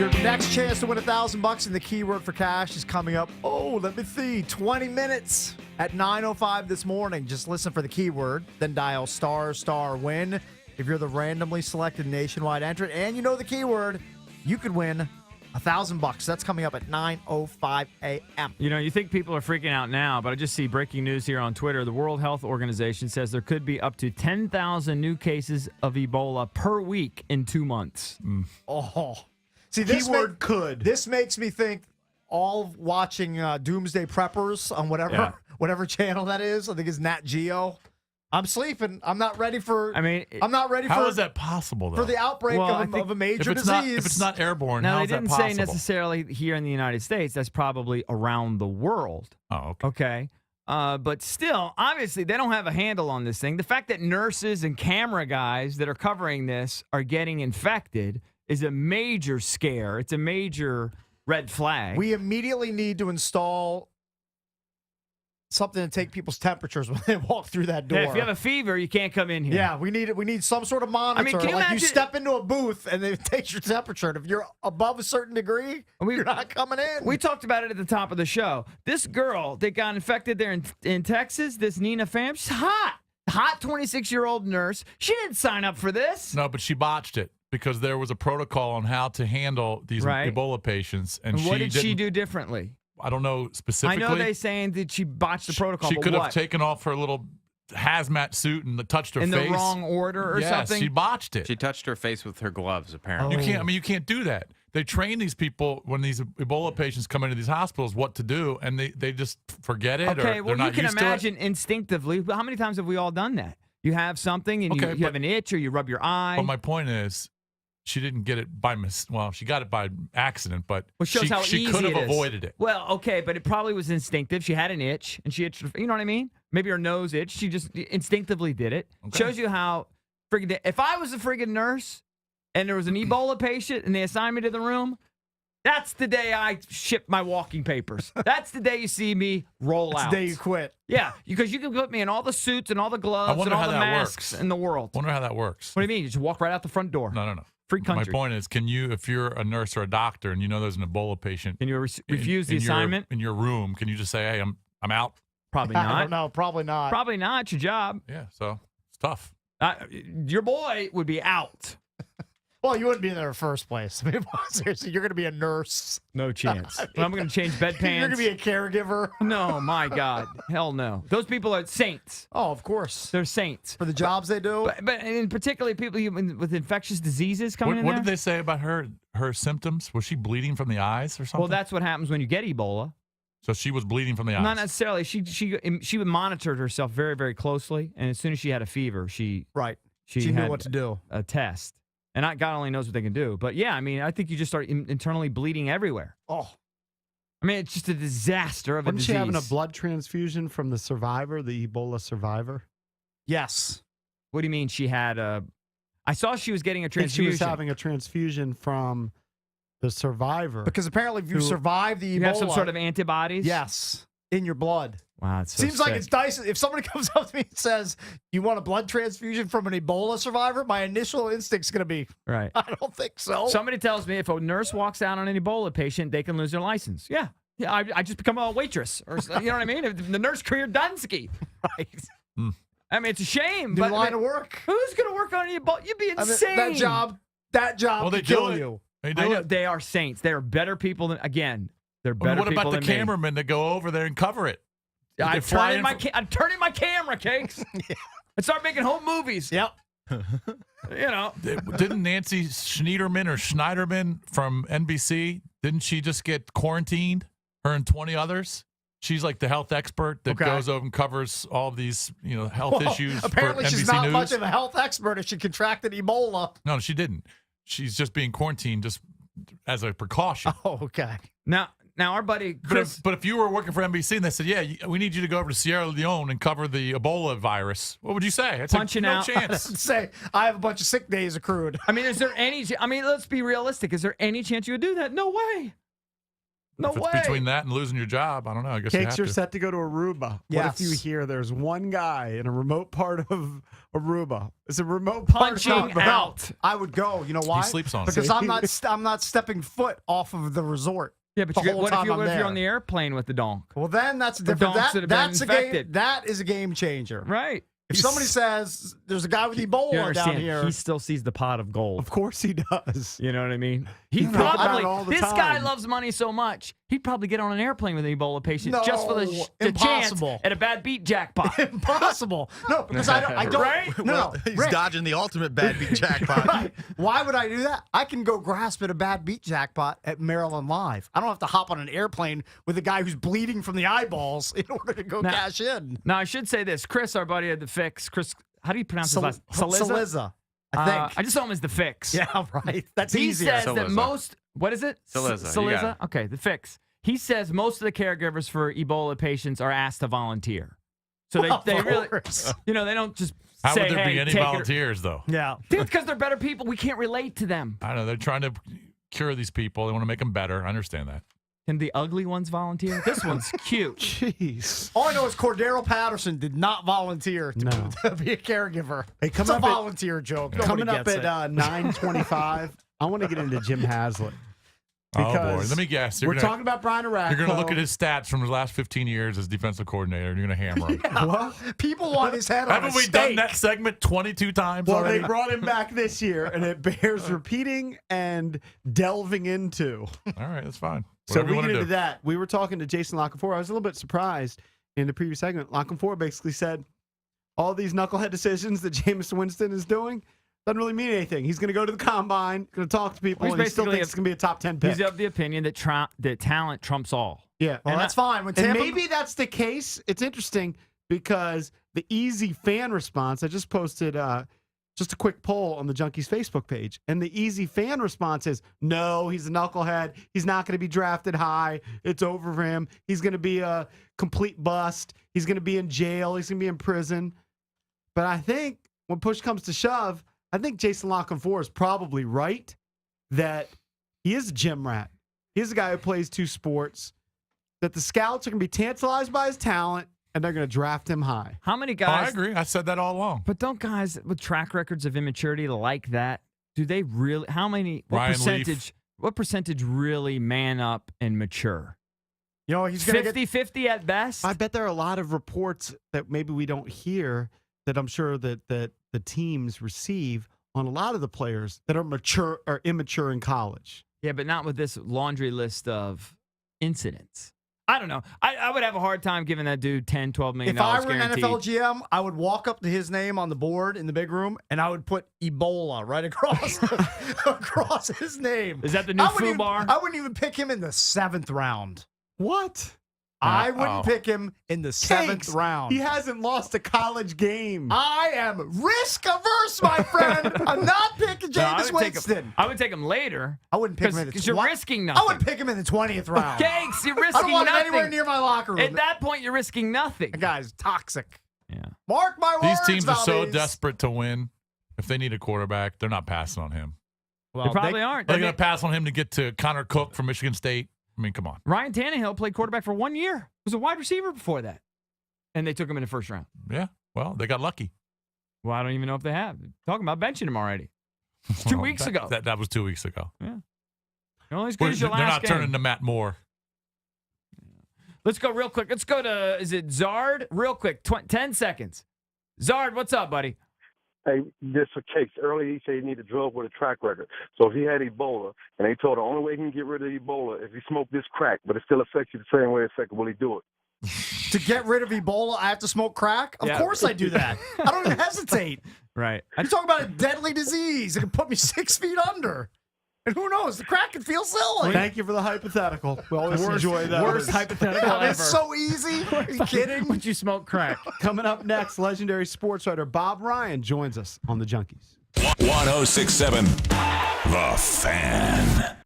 Your next chance to win $1,000 and the keyword for cash is coming up. Oh, let me see. 20 minutes at 9:05 this morning. Just listen for the keyword, then dial **win. If you're the randomly selected nationwide entrant and you know the keyword, you could win $1,000. That's coming up at 9:05 a.m. You know, you think people are freaking out now, but I just see breaking news here on Twitter. The World Health Organization says there could be up to 10,000 new cases of Ebola per week in 2 months. Oh. See, this keyword could. This makes me think all watching Doomsday Preppers on whatever channel that is. I think it's Nat Geo. I'm sleeping. I'm not ready for. I'm not ready for. How is that possible, though? For the outbreak of a major disease. If it's not airborne, now, how they is that didn't possible? say necessarily here in the United States. That's probably around the world. Oh, okay. Okay. But still, obviously, they don't have a handle on this thing. The fact that nurses and camera guys that are covering this are getting infected is a major scare. It's a major red flag. We immediately need to install something to take people's temperatures when they walk through that door. Yeah, if you have a fever, you can't come in here. Yeah, we need some sort of monitor. can you like imagine? You step into a booth and it takes your temperature. And if you're above a certain degree, you're not coming in. We talked about it at the top of the show. This girl that got infected there in Texas, this Nina Pham, she's hot. Hot 26-year-old nurse. She didn't sign up for this. No, but she botched it because there was a protocol on how to handle these Ebola patients. And what did she do differently? I don't know specifically. I know they're saying that she botched the protocol. She but could what? have taken off her little hazmat suit and touched her face. In the wrong order or something? She botched it. She touched her face with her gloves, apparently. You can't do that. They train these people when these Ebola patients come into these hospitals what to do, and they just forget it. Okay, or well, they're you not can used to it. imagine instinctively. How many times have we all done that? You have something and you have an itch or you rub your eye. But my point is, she didn't get it by she got it by accident, but shows how she easy could have it is. avoided it. Well, okay, but it probably was instinctive. She had an itch, and she itched. You know what I mean? Maybe her nose itched. She just instinctively did it. Okay. Shows you how friggin' if I was a friggin' nurse and there was an Ebola patient and they assigned me to the room, that's the day I ship my walking papers. That's the day you see me roll out. That's the day you quit. Yeah, because you can put me in all the suits and all the gloves and all the masks in the world. I wonder how that works. What do you mean? You just walk right out the front door. No. Free country. My point is, can you, if you're a nurse or a doctor and you know there's an Ebola patient, can you refuse the assignment in your room? Can you just say, "Hey, I'm out"? Probably not. I don't know. Probably not. Probably not. It's your job. Yeah, so it's tough. Your boy would be out. Well, you wouldn't be in there in the first place. I mean, seriously, you're going to be a nurse. No chance. I'm going to change bedpans. You're going to be a caregiver. No, my God. Hell no. Those people are saints. Oh, of course. They're saints. For the jobs they do. But in particularly people with infectious diseases coming in What there. did they say about her symptoms? Was she bleeding from the eyes or something? Well, that's what happens when you get Ebola. So she was bleeding from the eyes. Not necessarily. She monitored herself very, very closely, and as soon as she had a fever, she knew had what to do. A test. And God only knows what they can do. But yeah, I mean, I think you just start internally bleeding everywhere. Oh. I mean, it's just a disaster of a disease. Wasn't she having a blood transfusion from the survivor, the Ebola survivor? Yes. What do you mean she had a... I saw she was getting a I think transfusion. she was having a transfusion from the survivor. Because apparently if you survive the Ebola... You have some sort of antibodies? Yes. In your blood. Wow, it's so Seems like sick. it's dicey. If somebody comes up to me and says, you want a blood transfusion from an Ebola survivor, my initial instinct's going to be, right. I don't think so. Somebody tells me if a nurse walks out on an Ebola patient, they can lose their license. Yeah. I just become a waitress. Or you know what I mean? If the nurse career Dunsky. Right. I mean, it's a shame. New but line of work. Who's going to work on an Ebola? You'd be insane. That job well, they could kill do it. you. They do I know, it. they are saints. They are better people than, again, they're better What people about the than me. cameramen that go over there and cover it? I'm turning my camera, Cakes. I start making home movies. Yep. You know. Didn't Nancy Schneiderman from NBC, didn't she just get quarantined? Her and 20 others? She's like the health expert that goes over and covers all of these, health issues. Apparently for she's NBC not News. much of a health expert if she contracted Ebola. No, she didn't. She's just being quarantined just as a precaution. Oh, okay. Now our buddy Chris. But if you were working for NBC and they said, yeah, we need you to go over to Sierra Leone and cover the Ebola virus, what would you say? I'd say, Punching no out. chance. Say, I have a bunch of sick days accrued. I mean, let's be realistic. Is there any chance you would do that? No way. No if it's way. between that and losing your job, I don't know. I guess you Cakes have you're to. set to go to Aruba. Yes. What if you hear there's one guy in a remote part of Aruba? It's a remote part of Punching Aruba. out. I would go. You know why? sleeps on it. Because I'm not stepping foot off of the resort. Yeah, but the whole what time if I'm you're there. on the airplane with the donk? Well, then that's a The different. donks that have been That's a game. infected. That is a game changer. Right. If somebody says there's a guy with You Ebola understand? down here, He still sees the pot of gold. Of course he does. You know what I mean? He think about probably, it all the this guy time. loves money so much, he'd probably get on an airplane with an Ebola patient just for the chance impossible. at a bad beat jackpot. impossible. No, because I don't. Right? No, He's Rick, dodging the ultimate bad beat jackpot. right. Why would I do that? I can go grasp at a bad beat jackpot at Maryland Live. I don't have to hop on an airplane with a guy who's bleeding from the eyeballs in order to go Now- cash in. Now, I should say this. Chris, our buddy at The Fix, Chris, how do you pronounce his last name? Saliza, I think. I just saw him as The Fix. Yeah, right. That's He easier. says that Saliza. most, what is it? Saliza, you got Saliza? Okay, The Fix. He says most of the caregivers for Ebola patients are asked to volunteer. So they Of really, course. they don't just How say, would there hey, be any take it. volunteers, though? Yeah. Dude, it's because they're better people. We can't relate to them. I don't know. They're trying to cure these people. They want to make them better. I understand that. Can the ugly ones volunteer? This one's cute. Jeez. All I know is Cordero Patterson did not volunteer to be a caregiver. Hey, It's coming a up at- volunteer joke. Nobody Coming up gets at it. 9:25, I want to get into Jim Haslett. Oh, boy. Because Let me guess. We're talking about Brian Aracco. You're going to look at his stats from the last 15 years as defensive coordinator, and you're going to hammer him. Well, People want his head on Haven't a we done stake. that segment 22 times well, already? they brought him back this year, and it bears repeating and delving into. All right, that's fine. So Whatever we you get want to into do. that. We were talking to Jason Lockenfor. I was a little bit surprised in the previous segment. Lockenfor basically said all these knucklehead decisions that Jameis Winston is doing doesn't really mean anything. He's going to go to the combine, going to talk to people, Well, and he still basically thinks it's going to be a top 10 pick. He's of the opinion that talent trumps all. Yeah. Well, And that's fine. When And Tampa, maybe that's the case. It's interesting because the easy fan response, I just posted just a quick poll on the Junkies Facebook page, and the easy fan response is, no, he's a knucklehead. He's not going to be drafted high. It's over for him. He's going to be a complete bust. He's going to be in jail. He's going to be in prison. But I think when push comes to shove, I think Jason Lockenfor is probably right that he is a gym rat. He is a guy who plays two sports, that the scouts are going to be tantalized by his talent, and they're going to draft him high. How many Oh, I guys? agree. I said that all along. But don't guys with track records of immaturity like that, do they really, how many, what Ryan percentage, Leaf. what percentage really man up and mature? you know, he's going to get 50-50 at best? I bet there are a lot of reports that maybe we don't hear that I'm sure that the teams receive on a lot of the players that are mature or immature in college. Yeah, but not with this laundry list of incidents. I don't know. I would have a hard time giving that dude $10, $12 million If I were guaranteed. an NFL GM, I would walk up to his name on the board in the big room, and I would put Ebola right across across his name. Is that the new I wouldn't foo even- bar? I wouldn't even pick him in the 7th round. What? I wouldn't pick him in the 7th Cakes. round. He hasn't lost a college game. I am risk averse, my friend. I'm not picking No, I Jameis would take Winston. him, I would take him later. I wouldn't pick him in the Because you're twen- risking I nothing. would pick him in the 20th round. Cakes, you're I risking don't want him nothing. anywhere near my locker room. At that point, you're risking nothing. That guy's toxic. Yeah. Mark my These words, teams are so Valdez. desperate to win. If they need a quarterback, they're not passing on him. They probably aren't. They're going to pass on him to get to Connor Cook from Michigan State. I mean, come on. Ryan Tannehill played quarterback for 1 year. He was a wide receiver before that. And they took him in the first round. Yeah. Well, they got lucky. Well, I don't even know if they have. Talking about benching him already. It's 2 weeks ago. That was 2 weeks ago. You're only as good as They're your last not game. turning to Matt Moore. Let's go real quick. Let's go to, is it Zard? Real quick, 10 seconds. Zard, what's up, buddy? Hey, this for Cakes. Earlier he said he needed a drug with a track record. So if he had Ebola, and they told the only way he can get rid of Ebola if he smoked this crack, but it still affects you the same way it affected, will he do it? To get rid of Ebola, I have to smoke crack? Of Yeah. course I do that. I don't even hesitate. Right. You're talking about a deadly disease. It can put me 6 feet under. And who knows? The crack can feel silly. Thank you for the hypothetical. We always enjoy that. Worst hypothetical ever. It's so easy. Are you kidding? Would you smoke crack? Coming up next, legendary sports writer Bob Ryan joins us on the Junkies. 1067 The Fan.